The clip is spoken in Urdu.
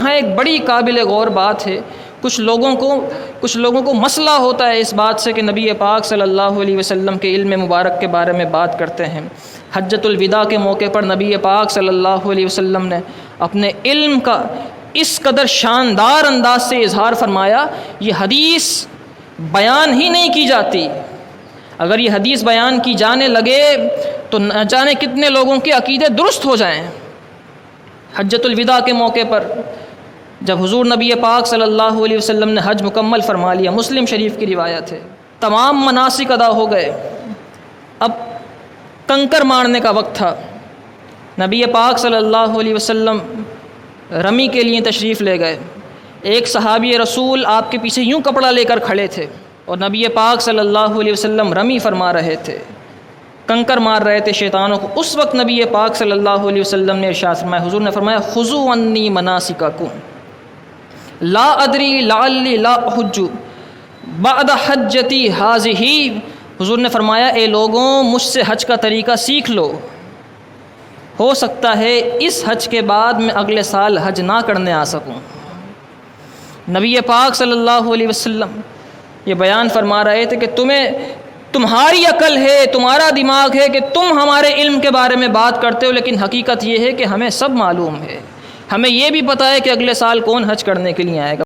یہاں ایک بڑی قابل غور بات ہے، کچھ لوگوں کو مسئلہ ہوتا ہے اس بات سے کہ نبی پاک صلی اللہ علیہ وسلم کے علم مبارک کے بارے میں بات کرتے ہیں۔ حجۃ الوداع کے موقع پر نبی پاک صلی اللہ علیہ وسلم نے اپنے علم کا اس قدر شاندار انداز سے اظہار فرمایا، یہ حدیث بیان ہی نہیں کی جاتی۔ اگر یہ حدیث بیان کی جانے لگے تو نہ جانے کتنے لوگوں کے عقیدے درست ہو جائیں۔ حجۃ الوداع کے موقع پر جب حضور نبی پاک صلی اللہ علیہ وسلم نے حج مکمل فرما لیا، مسلم شریف کی روایت ہے، تمام مناسک ادا ہو گئے، اب کنکر مارنے کا وقت تھا۔ نبی پاک صلی اللہ علیہ وسلم رمی کے لیے تشریف لے گئے۔ ایک صحابی رسول آپ کے پیچھے یوں کپڑا لے کر کھڑے تھے اور نبی پاک صلی اللہ علیہ وسلم رمی فرما رہے تھے، کنکر مار رہے تھے شیطانوں کو۔ اس وقت نبی پاک صلی اللہ علیہ وسلم نے ارشاد فرمایا، حضور نے فرمایا، خذوا عنی مناسککم لا ادری لعلی لا احج بعد حجتی ہذہ۔ حضور نے فرمایا، اے لوگوں، مجھ سے حج کا طریقہ سیکھ لو، ہو سکتا ہے اس حج کے بعد میں اگلے سال حج نہ کرنے آ سکوں۔ نبی پاک صلی اللہ علیہ وسلم یہ بیان فرما رہے تھے کہ تمہاری عقل ہے، تمہارا دماغ ہے کہ تم ہمارے علم کے بارے میں بات کرتے ہو، لیکن حقیقت یہ ہے کہ ہمیں سب معلوم ہے، ہمیں یہ بھی پتہ ہے کہ اگلے سال کون حج کرنے کے لیے آئے گا۔